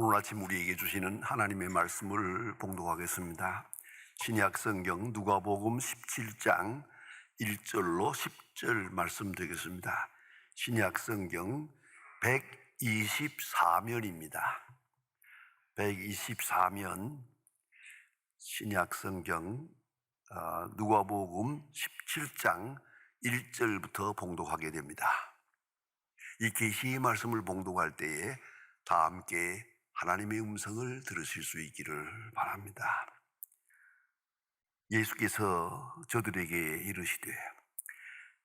오늘 아침 우리에게 주시는 하나님의 말씀을 봉독하겠습니다. 신약 성경 누가복음 17장 1절로 10절 말씀 드리겠습니다. 신약 성경 124면입니다. 124면 신약 성경 누가복음 17장 1절부터 봉독하게 됩니다. 이 계시의 말씀을 봉독할 때에 다 함께 하나님의 음성을 들으실 수 있기를 바랍니다. 예수께서 저들에게 이르시되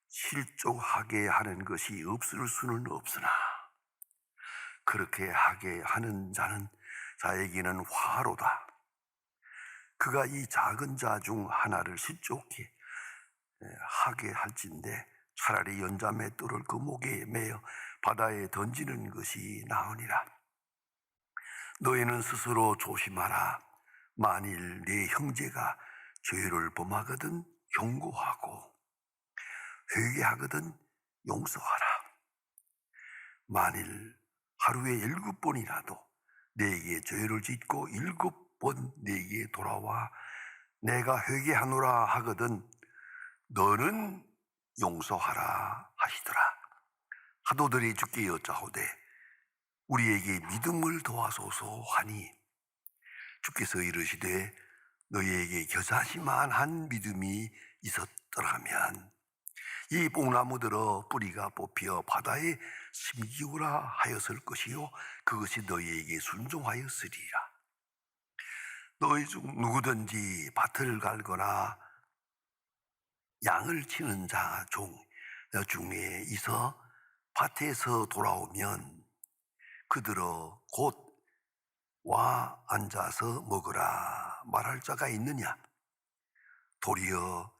실족하게 하는 것이 없을 수는 없으나 그렇게 하게 하는 자에게는 화로다. 그가 이 작은 자 중 하나를 실족해 하게 할진대 차라리 연자맷돌을 그 목에 매어 바다에 던지는 것이 나으니라. 너희는 스스로 조심하라. 만일 네 형제가 죄를 범하거든 경고하고 회개하거든 용서하라. 만일 하루에 7번이라도 네게 죄를 짓고 7번 네게 돌아와 내가 회개하노라 하거든 너는 용서하라 하시더라. 사도들이 주께 여짜오되 우리에게 믿음을 도와소서 하니 주께서 이르시되 너희에게 겨자씨만한 믿음이 있었더라면 이 뽕나무들어 뿌리가 뽑혀 바다에 심기우라 하였을 것이요 그것이 너희에게 순종하였으리라. 너희 중 누구든지 밭을 갈거나 양을 치는 자 중에 있어 밭에서 돌아오면 그들어 곧 와 앉아서 먹으라 말할 자가 있느냐? 도리어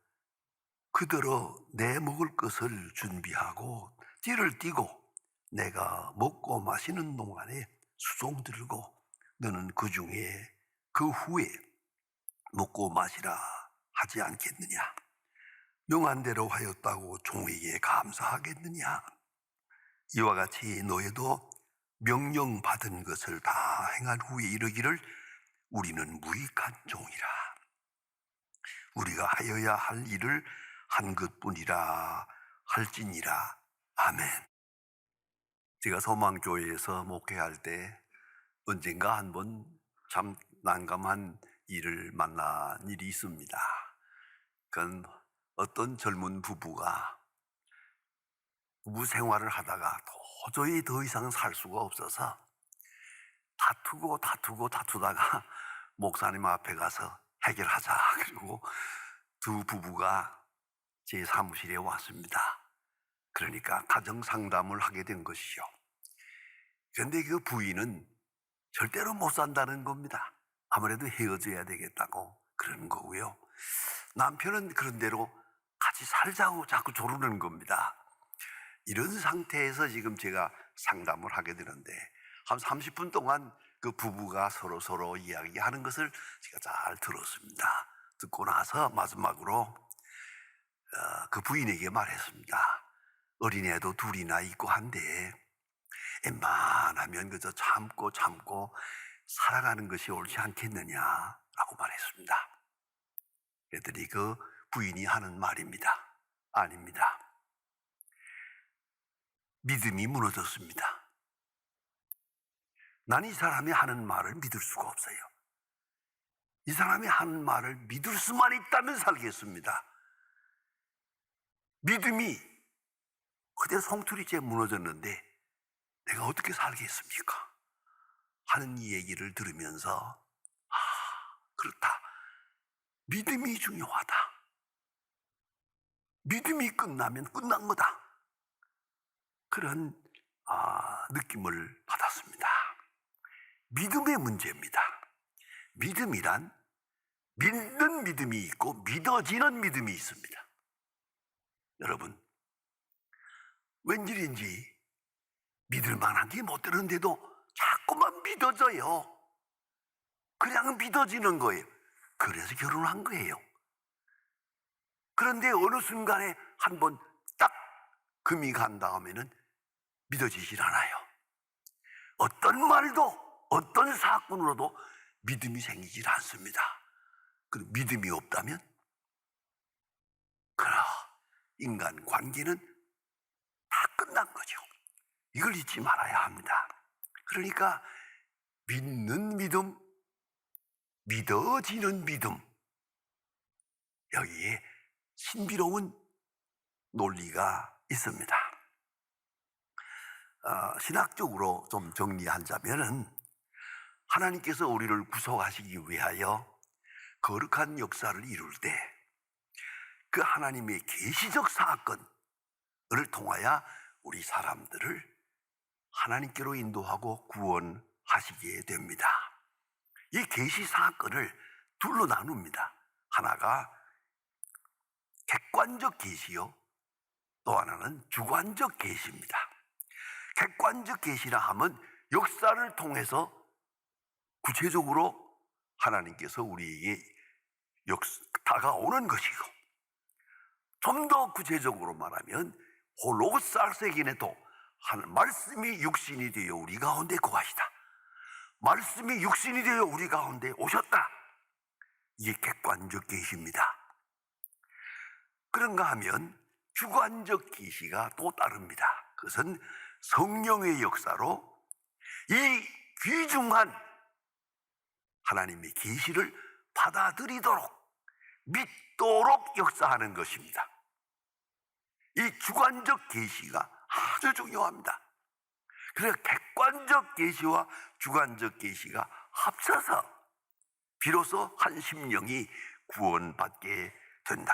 그들어 내 먹을 것을 준비하고 띠를 띠고 내가 먹고 마시는 동안에 수종 들고 너는 그 후에 먹고 마시라 하지 않겠느냐? 명한 대로 하였다고 종에게 감사하겠느냐? 이와 같이 너희도 명령받은 것을 다 행한 후에 이르기를 우리는 무익한 종이라. 우리가 하여야 할 일을 한 것뿐이라 할지니라. 아멘. 제가 소망교회에서 목회할 때 언젠가 한번 참 난감한 일을 만난 일이 있습니다. 그건 어떤 젊은 부부가 부부 생활을 하다가 도저히 더 이상 살 수가 없어서 다투다가 목사님 앞에 가서 해결하자. 그리고 두 부부가 제 사무실에 왔습니다. 그러니까 가정 상담을 하게 된 것이죠. 그런데 그 부인은 절대로 못 산다는 겁니다. 아무래도 헤어져야 되겠다고 그러는 거고요. 남편은 그런 대로 같이 살자고 자꾸 조르는 겁니다. 이런 상태에서 지금 제가 상담을 하게 되는데 한 30분 동안 그 부부가 서로 이야기하는 것을 제가 잘 들었습니다. 듣고 나서 마지막으로 그 부인에게 말했습니다. 어린애도 둘이나 있고 한데 웬만하면 그저 참고 살아가는 것이 옳지 않겠느냐라고 말했습니다. 그랬더니 그 부인이 하는 말입니다. 아닙니다. 믿음이 무너졌습니다. 난 이 사람이 하는 말을 믿을 수가 없어요. 이 사람이 하는 말을 믿을 수만 있다면 살겠습니다. 믿음이 그대로 송두리째 무너졌는데 내가 어떻게 살겠습니까? 하는 이 얘기를 들으면서 그렇다. 믿음이 중요하다. 믿음이 끝나면 끝난 거다. 그런 느낌을 받았습니다. 믿음의 문제입니다. 믿음이란 믿는 믿음이 있고 믿어지는 믿음이 있습니다. 여러분, 웬일인지 믿을 만한 게 못 되는데도 자꾸만 믿어져요. 그냥 믿어지는 거예요. 그래서 결혼한 거예요. 그런데 어느 순간에 한번 딱 금이 간 다음에는 믿어지질 않아요. 어떤 말도 어떤 사건으로도 믿음이 생기질 않습니다. 그리고 믿음이 없다면 그러 인간 관계는 다 끝난 거죠. 이걸 잊지 말아야 합니다. 그러니까 믿는 믿음, 믿어지는 믿음, 여기에 신비로운 논리가 있습니다. 신학적으로 좀 정리하자면은 하나님께서 우리를 구속하시기 위하여 거룩한 역사를 이룰 때 그 하나님의 계시적 사건을 통하여 우리 사람들을 하나님께로 인도하고 구원하시게 됩니다. 이 계시 사건을 둘로 나눕니다. 하나가 객관적 계시요, 또 하나는 주관적 계시입니다. 객관적 계시라 하면 역사를 통해서 구체적으로 하나님께서 우리에게 다가오는 것이고, 좀 더 구체적으로 말하면 홀로고스 알세기에도 말씀이 육신이 되어 우리 가운데 거하시다, 말씀이 육신이 되어 우리 가운데 오셨다. 이게 객관적 계시입니다. 그런가 하면 주관적 계시가 또 따릅니다. 그것은 성령의 역사로 이 귀중한 하나님의 계시를 받아들이도록, 믿도록 역사하는 것입니다. 이 주관적 계시가 아주 중요합니다. 그래서 객관적 계시와 주관적 계시가 합쳐서 비로소 한 심령이 구원받게 된다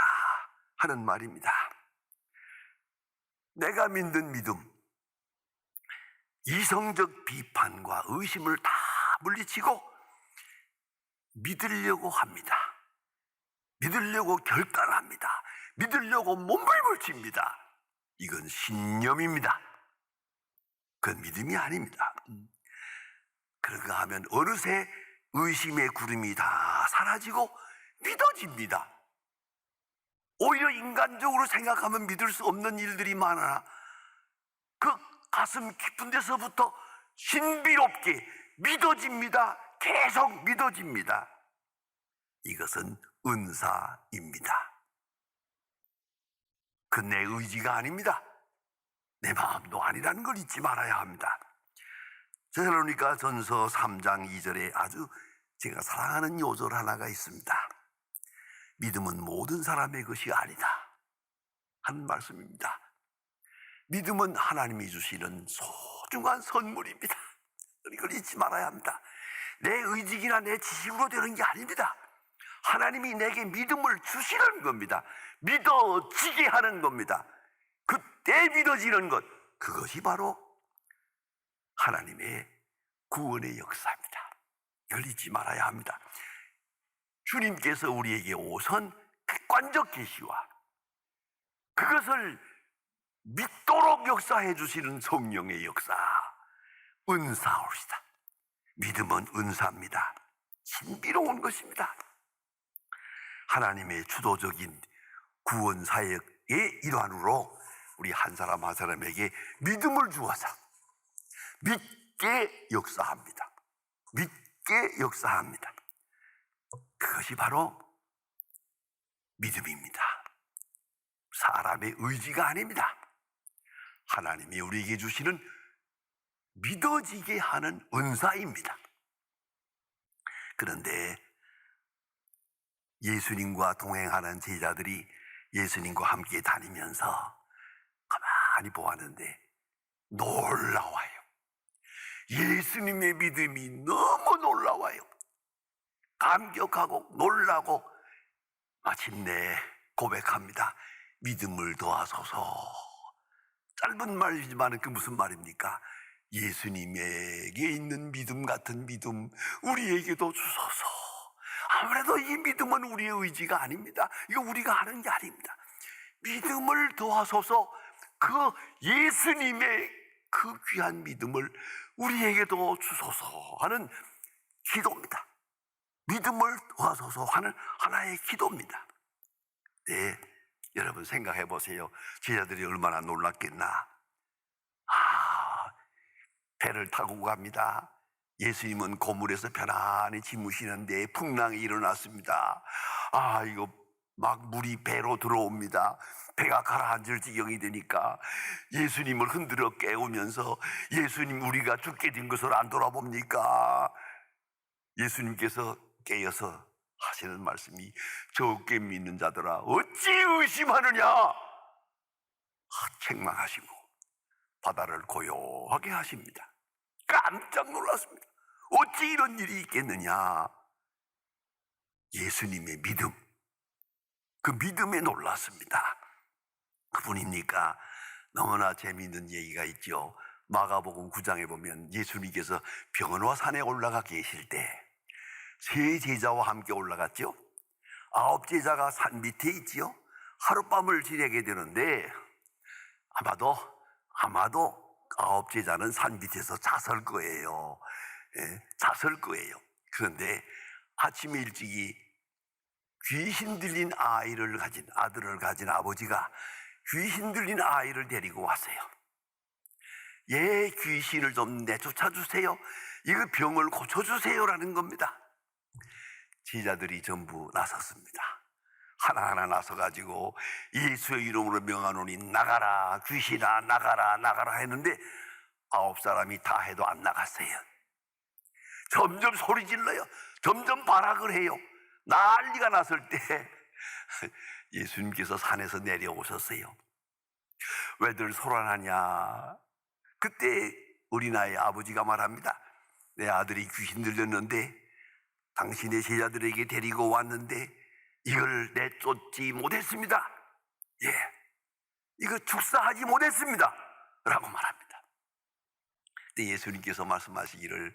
하는 말입니다. 내가 믿는 믿음, 이성적 비판과 의심을 다 물리치고 믿으려고 합니다. 믿으려고 결단합니다. 믿으려고 몸을 붙입니다. 이건 신념입니다. 그건 믿음이 아닙니다. 그런가 하면 어느새 의심의 구름이 다 사라지고 믿어집니다. 오히려 인간적으로 생각하면 믿을 수 없는 일들이 많아 그 가슴 깊은 데서부터 신비롭게 믿어집니다. 계속 믿어집니다. 이것은 은사입니다. 그 내 의지가 아닙니다. 내 마음도 아니라는 걸 잊지 말아야 합니다. 데살로니가 전서 3장 2절에 아주 제가 사랑하는 요절 하나가 있습니다. 믿음은 모든 사람의 것이 아니다 하는 말씀입니다. 믿음은 하나님이 주시는 소중한 선물입니다. 이걸 잊지 말아야 합니다. 내 의지나 내 지식으로 되는 게 아닙니다. 하나님이 내게 믿음을 주시는 겁니다. 믿어지게 하는 겁니다. 그때 믿어지는 것, 그것이 바로 하나님의 구원의 역사입니다. 이걸 잊지 말아야 합니다. 주님께서 우리에게 오선 객관적 계시와 그것을 믿도록 역사해 주시는 성령의 역사, 은사옵시다. 믿음은 은사입니다. 신비로운 것입니다. 하나님의 주도적인 구원 사역의 일환으로 우리 한 사람 한 사람에게 믿음을 주어서 믿게 역사합니다. 믿게 역사합니다. 그것이 바로 믿음입니다. 사람의 의지가 아닙니다. 하나님이 우리에게 주시는 믿어지게 하는 은사입니다. 그런데 예수님과 동행하는 제자들이 예수님과 함께 다니면서 가만히 보았는데 놀라워요. 예수님의 믿음이 너무 놀라워요. 감격하고 놀라고 마침내 고백합니다. 믿음을 도와소서. 짧은 말이지만 그 무슨 말입니까? 예수님에게 있는 믿음 같은 믿음 우리에게도 주소서. 아무래도 이 믿음은 우리의 의지가 아닙니다. 이거 우리가 하는 게 아닙니다. 믿음을 도와소서. 그 예수님의 그 귀한 믿음을 우리에게도 주소서 하는 기도입니다. 믿음을 도와소서 하는 하나의 기도입니다. 네, 여러분 생각해 보세요. 제자들이 얼마나 놀랐겠나. 배를 타고 갑니다. 예수님은 고물에서 편안히 주무시는데 풍랑이 일어났습니다. 이거 막 물이 배로 들어옵니다. 배가 가라앉을 지경이 되니까 예수님을 흔들어 깨우면서, 예수님, 우리가 죽게 된 것을 안 돌아봅니까? 예수님께서 깨어서 하시는 말씀이, 적게 믿는 자들아 어찌 의심하느냐, 책망하시고 바다를 고요하게 하십니다. 깜짝 놀랐습니다. 어찌 이런 일이 있겠느냐. 예수님의 믿음, 그 믿음에 놀랐습니다. 그분입니까? 너무나 재미있는 얘기가 있죠. 마가복음 9장에 보면 예수님께서 병원화 산에 올라가 계실 때 세 제자와 함께 올라갔죠. 9 제자가 산 밑에 있지요. 하룻밤을 지내게 되는데 아마도 9 제자는 산 밑에서 잤을 거예요. 잤을 거예요. 그런데 아침 일찍이 귀신 들린 아들을 가진 아버지가 귀신 들린 아이를 데리고 왔어요. 얘 귀신을 좀 내쫓아 주세요. 이거 병을 고쳐주세요라는 겁니다. 제자들이 전부 나섰습니다. 하나하나 나서가지고 예수의 이름으로 명하노니 나가라, 귀신아 나가라, 나가라 했는데 9 사람이 다 해도 안 나갔어요. 점점 소리 질러요. 점점 발악을 해요. 난리가 났을 때 예수님께서 산에서 내려오셨어요. 왜들 소란하냐. 그때 어린아이 아버지가 말합니다. 내 아들이 귀신 들렸는데 당신의 제자들에게 데리고 왔는데 이걸 내쫓지 못했습니다. 이거 축사하지 못했습니다 라고 말합니다. 근데 예수님께서 말씀하시기를,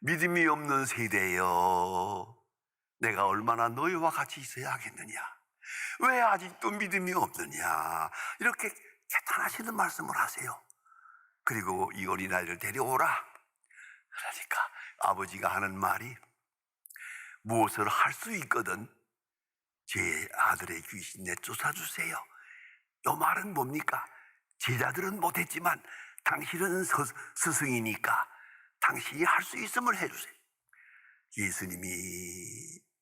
믿음이 없는 세대여, 내가 얼마나 너희와 같이 있어야 하겠느냐, 왜 아직도 믿음이 없느냐, 이렇게 개탄하시는 말씀을 하세요. 그리고 이 어린아이를 데려오라. 그러니까 아버지가 하는 말이, 무엇을 할 수 있거든 제 아들의 귀신 내쫓아 주세요. 이 말은 뭡니까? 제자들은 못했지만 당신은 스승이니까 당신이 할 수 있음을 해주세요. 예수님이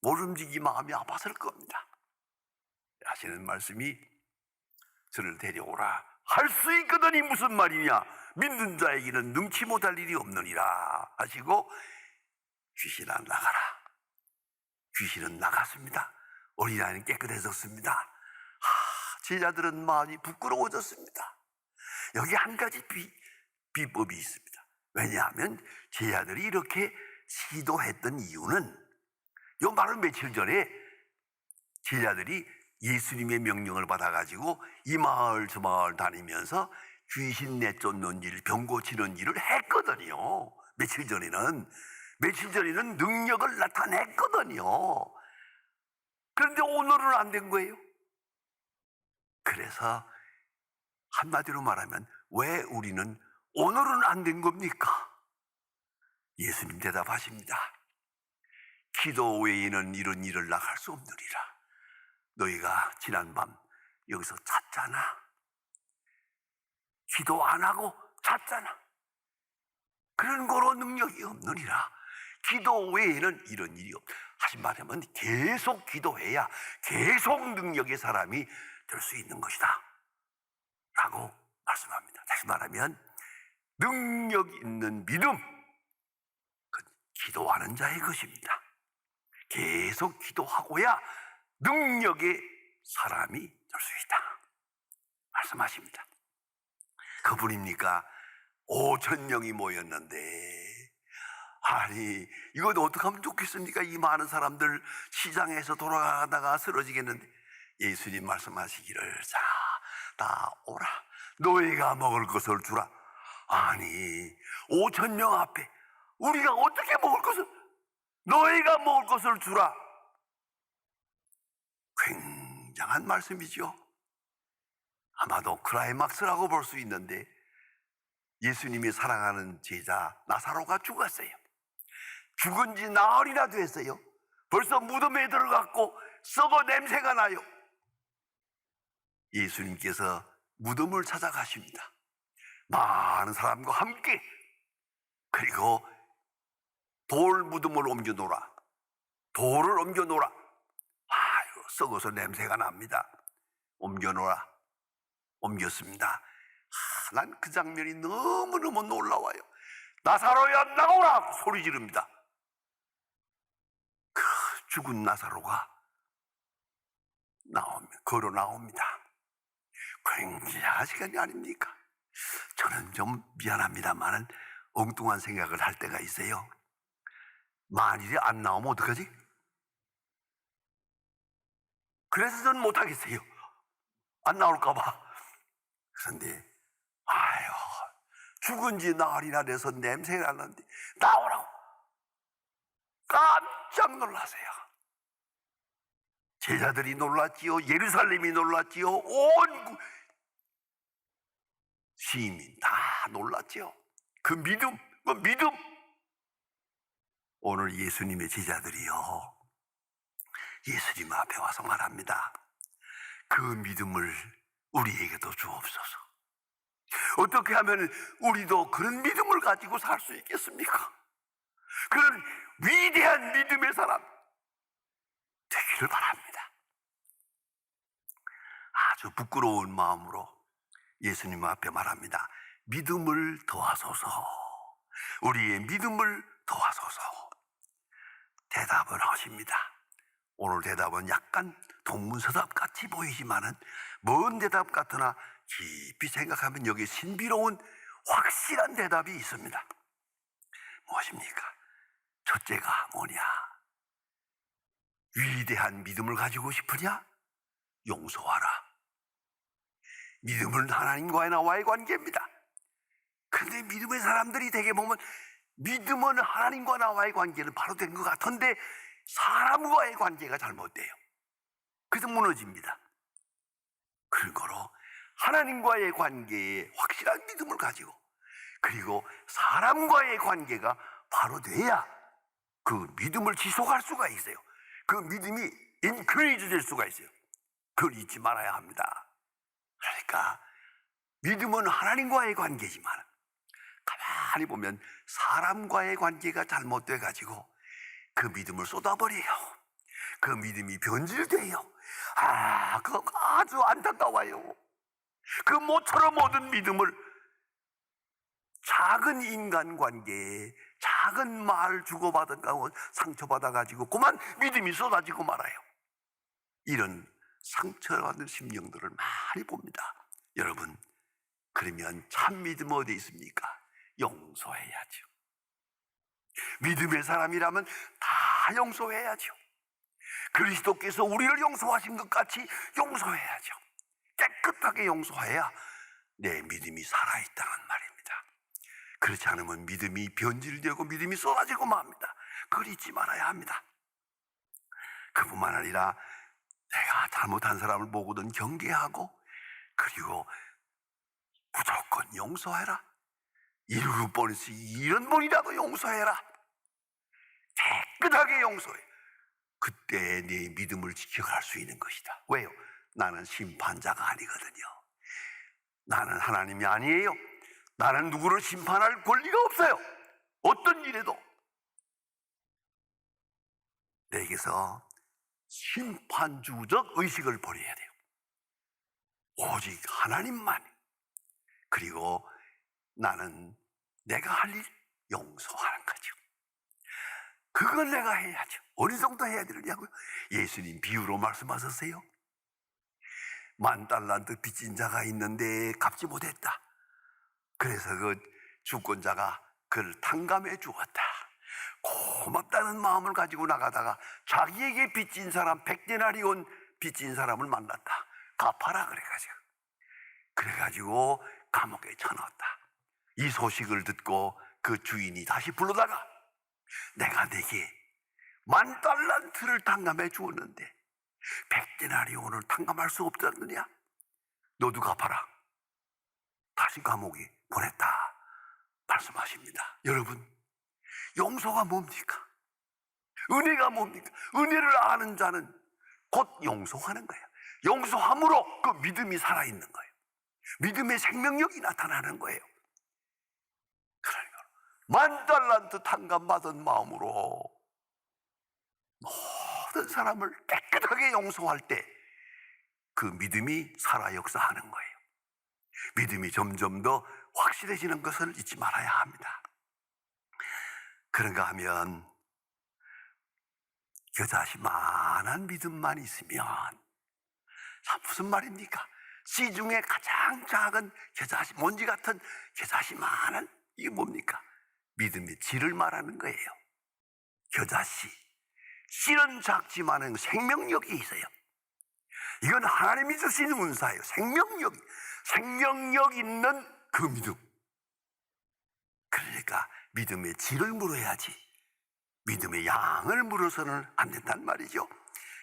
모름지기 마음이 아팠을 겁니다. 하시는 말씀이, 저를 데려오라. 할 수 있거든이 무슨 말이냐, 믿는 자에게는 능치 못할 일이 없느니라 하시고, 귀신아 나가라. 귀신은 나갔습니다. 어린아이는 깨끗해졌습니다. 제자들은 많이 부끄러워졌습니다. 여기 한 가지 비법이 있습니다. 왜냐하면 제자들이 이렇게 시도했던 이유는, 요 말은 며칠 전에 제자들이 예수님의 명령을 받아가지고 이 마을 저 마을 다니면서 귀신 내쫓는 일, 병 고치는 일을 했거든요. 며칠 전에는 능력을 나타냈거든요. 그런데 오늘은 안 된 거예요. 그래서 한마디로 말하면 왜 우리는 오늘은 안 된 겁니까? 예수님 대답하십니다. 기도 외에는 이런 일을 나갈 수 없느니라. 너희가 지난밤 여기서 잤잖아. 기도 안 하고 잤잖아. 그런 거로 능력이 없느니라. 기도 외에는 이런 일이 없다. 다시 말하면 계속 기도해야 계속 능력의 사람이 될 수 있는 것이다 라고 말씀합니다. 다시 말하면 능력 있는 믿음, 그 기도하는 자의 것입니다. 계속 기도하고야 능력의 사람이 될 수 있다 말씀하십니다. 그분입니까? 5,000명이 모였는데, 아니 이거 어떻게 하면 좋겠습니까? 이 많은 사람들 시장에서 돌아가다가 쓰러지겠는데, 예수님 말씀하시기를, 자, 다 오라. 너희가 먹을 것을 주라. 아니 5,000명 앞에 우리가 어떻게 먹을 것을, 너희가 먹을 것을 주라. 굉장한 말씀이죠. 아마도 클라이막스라고 볼 수 있는데, 예수님이 사랑하는 제자 나사로가 죽었어요. 죽은 지 나흘이나 됐어요. 벌써 무덤에 들어갔고 썩어 냄새가 나요. 예수님께서 무덤을 찾아가십니다. 많은 사람과 함께. 그리고 돌 무덤을 옮겨놓으라. 돌을 옮겨놓으라. 아유, 썩어서 냄새가 납니다. 옮겨놓으라. 옮겼습니다. 난 그 장면이 너무너무 놀라워요. 나사로야 나오라 소리 지릅니다. 그 죽은 나사로가 걸어 나옵니다. 굉장한 시간이 아닙니까? 저는 좀 미안합니다만은 엉뚱한 생각을 할 때가 있어요. 만일에 안 나오면 어떡하지? 그래서 저는 못하겠어요. 안 나올까봐. 그런데 아유, 죽은 지 나흘이나 돼서 냄새가 나는데 나오라고 깜짝 놀라세요. 제자들이 놀랐지요. 예루살렘이 놀랐지요. 온 시민 다 놀랐지요. 그 믿음. 오늘 예수님의 제자들이요, 예수님 앞에 와서 말합니다. 그 믿음을 우리에게도 주옵소서. 어떻게 하면 우리도 그런 믿음을 가지고 살 수 있겠습니까? 그런 위대한 믿음의 사람 되기를 바랍니다. 아주 부끄러운 마음으로 예수님 앞에 말합니다. 믿음을 더하소서. 우리의 믿음을 더하소서. 대답을 하십니다. 오늘 대답은 약간 동문서답 같이 보이지만은 먼 대답 같으나 깊이 생각하면 여기 신비로운 확실한 대답이 있습니다. 무엇입니까? 첫째가 뭐냐? 위대한 믿음을 가지고 싶으냐? 용서하라. 믿음은 하나님과의 나와의 관계입니다. 그런데 믿음의 사람들이 되게 보면 믿음은 하나님과 나와의 관계는 바로 된 것 같은데 사람과의 관계가 잘못돼요. 그래서 무너집니다. 그러므로 하나님과의 관계에 확실한 믿음을 가지고, 그리고 사람과의 관계가 바로 돼야 그 믿음을 지속할 수가 있어요. 그 믿음이 인크리즈 될 수가 있어요. 그걸 잊지 말아야 합니다. 그러니까 믿음은 하나님과의 관계지만 가만히 보면 사람과의 관계가 잘못돼 가지고 그 믿음을 쏟아버려요. 그 믿음이 변질돼요. 그거 아주 안타까워요. 그 모처럼 얻은 믿음을 작은 인간관계에 작은 말 주고받은 가운데 상처받아가지고 그만 믿음이 쏟아지고 말아요. 이런 상처받은 심령들을 많이 봅니다. 여러분, 그러면 참 믿음 어디 있습니까? 용서해야죠. 믿음의 사람이라면 다 용서해야죠. 그리스도께서 우리를 용서하신 것 같이 용서해야죠. 깨끗하게 용서해야 내 믿음이 살아있다는 말입니다. 그렇지 않으면 믿음이 변질되고 믿음이 쏟아지고 맙니다. 그걸 잊지 말아야 합니다. 그뿐만 아니라 내가 잘못한 사람을 보고든 경계하고, 그리고 무조건 용서해라. 7번씩 70번이라도 용서해라. 깨끗하게 용서해. 그때 네 믿음을 지켜갈 수 있는 것이다. 왜요? 나는 심판자가 아니거든요. 나는 하나님이 아니에요. 나는 누구를 심판할 권리가 없어요. 어떤 일에도 내게서 심판주적 의식을 버려야 돼요. 오직 하나님만. 그리고 나는 내가 할 일 용서하는 거죠. 그걸 내가 해야죠. 어느 정도 해야 되느냐고요? 예수님 비유로 말씀하셨어요. 10,000달란트 빚진 자가 있는데 갚지 못했다. 그래서 그 주권자가 그를 탕감해 주었다. 고맙다는 마음을 가지고 나가다가 자기에게 빚진 사람 100데나리온 빚진 사람을 만났다. 갚아라 그래가지고 감옥에 쳐넣었다. 이 소식을 듣고 그 주인이 다시 불러다가 내가 네게 10,000달란트를 탕감해 주었는데 100데나리온을 탕감할 수 없었느냐? 너도 갚아라. 다시 감옥에 보냈다 말씀하십니다. 여러분, 용서가 뭡니까? 은혜가 뭡니까? 은혜를 아는 자는 곧 용서하는 거예요. 용서함으로 그 믿음이 살아있는 거예요. 믿음의 생명력이 나타나는 거예요. 그러니까 10,000달란트 탕감받은 마음으로 모든 사람을 깨끗하게 용서할 때 그 믿음이 살아 역사하는 거예요. 믿음이 점점 더 확실해지는 것을 잊지 말아야 합니다. 그런가 하면 겨자씨만한 믿음만 있으면, 자, 무슨 말입니까? 씨 중에 가장 작은 겨자씨, 먼지 같은 겨자씨만한, 이게 뭡니까? 믿음의 질을 말하는 거예요. 겨자씨, 씨는 작지만은 생명력이 있어요. 이건 하나님이 주신 은사예요. 생명력 있는 그 믿음. 그러니까 믿음의 질을 물어야지 믿음의 양을 물어서는 안 된단 말이죠.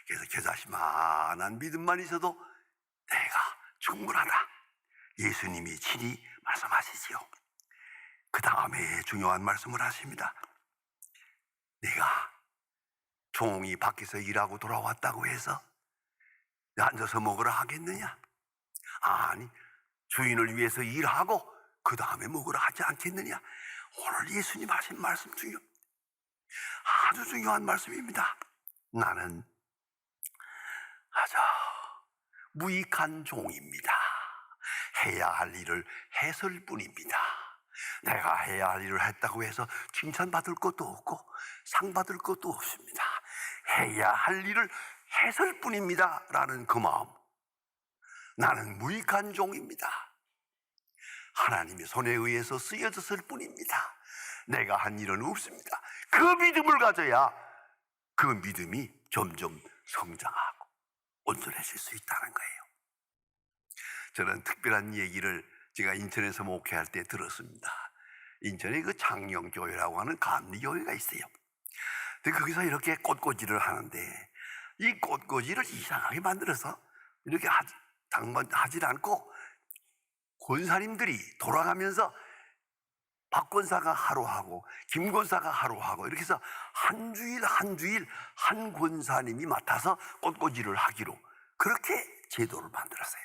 그래서 겨자씨만한 믿음만 있어도 내가 충분하다, 예수님이 친히 말씀하시지요. 그 다음에 중요한 말씀을 하십니다. 내가 종이 밖에서 일하고 돌아왔다고 해서 앉아서 먹으라 하겠느냐? 아니, 주인을 위해서 일하고 그 다음에 먹으라 하지 않겠느냐? 오늘 예수님 하신 말씀 중에 아주 중요한 말씀입니다. 나는 아주 무익한 종입니다. 해야 할 일을 했을 뿐입니다. 내가 해야 할 일을 했다고 해서 칭찬받을 것도 없고 상 받을 것도 없습니다. 해야 할 일을 했을 뿐입니다 라는 그 마음, 나는 무익한 종입니다. 하나님의 손에 의해서 쓰여졌을 뿐입니다. 내가 한 일은 없습니다. 그 믿음을 가져야 그 믿음이 점점 성장하고 온전해질 수 있다는 거예요. 저는 특별한 얘기를 제가 인천에서 목회할 때 들었습니다. 인천에 그 장영교회라고 하는 감리교회가 있어요. 근데 거기서 이렇게 꽃꽂이를 하는데 이 꽃꽂이를 이상하게 만들어서 이렇게 하질 않고 권사님들이 돌아가면서 박 권사가 하루 하고 김 권사가 하루 하고 이렇게 해서 한 주일 한 권사님이 맡아서 꽃꽂이를 하기로 그렇게 제도를 만들었어요.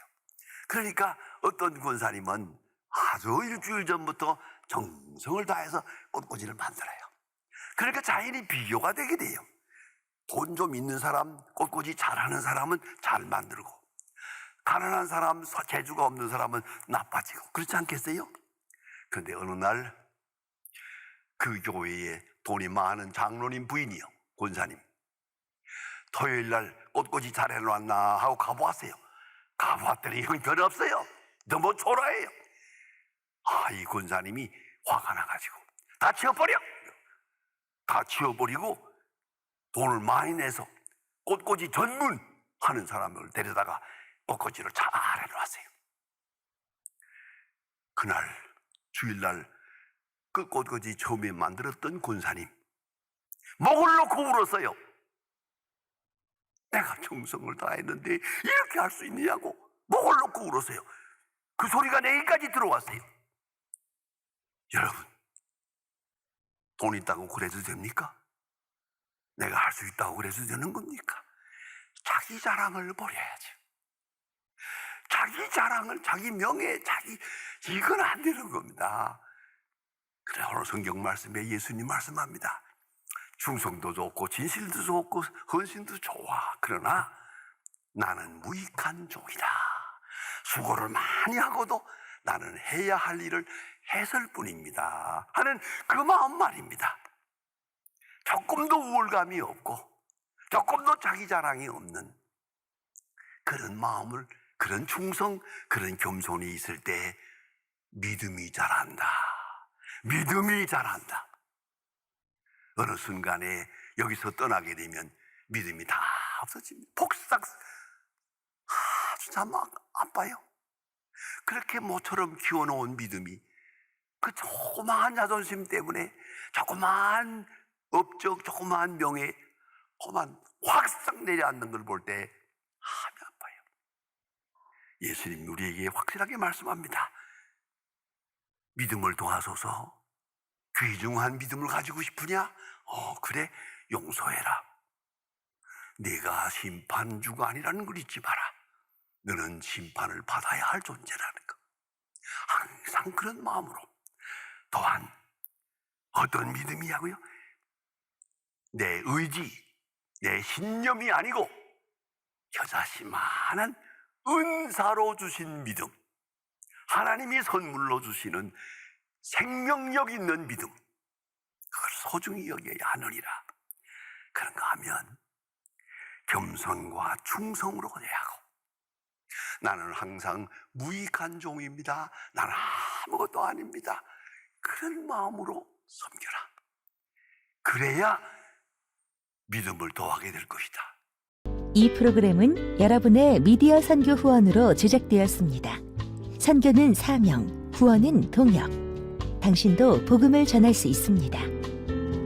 그러니까 어떤 권사님은 아주 일주일 전부터 정성을 다해서 꽃꽂이를 만들어요. 그러니까 자연히 비교가 되게 돼요. 돈 좀 있는 사람, 꽃꽂이 잘하는 사람은 잘 만들고 가난한 사람, 재주가 없는 사람은 나빠지고 그렇지 않겠어요? 그런데 어느 날 그 교회에 돈이 많은 장로님 부인이요, 권사님, 토요일 날 꽃꽂이 잘 해놨나 하고 가보았어요. 가보았더니 형편 없어요. 너무 초라해요. 이 권사님이 화가 나가지고 다 치워버려! 다 치워버리고 돈을 많이 내서 꽃꽂이 전문하는 사람을 데려다가 꽃꽂이를 잘 해놨어요. 그날 주일날 그 꽃꽂이 처음에 만들었던 권사님 목을 놓고 울었어요. 내가 정성을 다했는데 이렇게 할 수 있느냐고 목을 놓고 울었어요. 그 소리가 내기까지 들어왔어요. 여러분, 돈 있다고 그래도 됩니까? 내가 할 수 있다고 그래도 되는 겁니까? 자기 자랑을 버려야지. 자기 자랑을, 자기 명예, 이건 안 되는 겁니다. 그래, 오늘 성경 말씀에 예수님 말씀합니다. 충성도 좋고 진실도 좋고 헌신도 좋아. 그러나 나는 무익한 종이다. 수고를 많이 하고도 나는 해야 할 일을 했을 뿐입니다 하는 그 마음 말입니다. 조금도 우월감이 없고 조금도 자기 자랑이 없는 그런 마음을, 그런 충성, 그런 겸손이 있을 때 믿음이 자란다. 믿음이 자란다. 어느 순간에 여기서 떠나게 되면 믿음이 다 없어집니다. 폭삭 아주 참 아파요. 그렇게 모처럼 키워놓은 믿음이 그 조그마한 자존심 때문에, 조그마한 업적, 조그마한 명예, 그만 확 내려앉는 걸 볼 때 마음이 아파요. 예수님 우리에게 확실하게 말씀합니다. 믿음을 도와소서. 귀중한 믿음을 가지고 싶으냐? 그래, 용서해라. 네가 심판주가 아니라는 걸 잊지 마라. 너는 심판을 받아야 할 존재라는 것. 항상 그런 마음으로. 또한 어떤 믿음이냐고요? 내 의지, 내 신념이 아니고 여자시만한 은사로 주신 믿음, 하나님이 선물로 주시는 생명력 있는 믿음, 그걸 소중히 여겨야 하느니라. 그런가 하면 겸손과 충성으로 대하고, 나는 항상 무익한 종입니다, 나는 아무것도 아닙니다, 그런 마음으로 섬겨라. 그래야 믿음을 더하게 될 것이다. 이 프로그램은 여러분의 미디어 선교 후원으로 제작되었습니다. 선교는 사명, 후원은 동역. 당신도 복음을 전할 수 있습니다.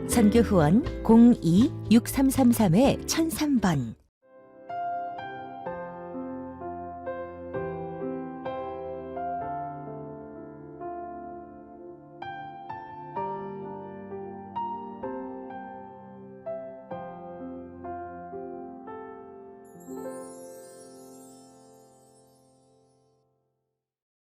선교 후원 02-6333-1003번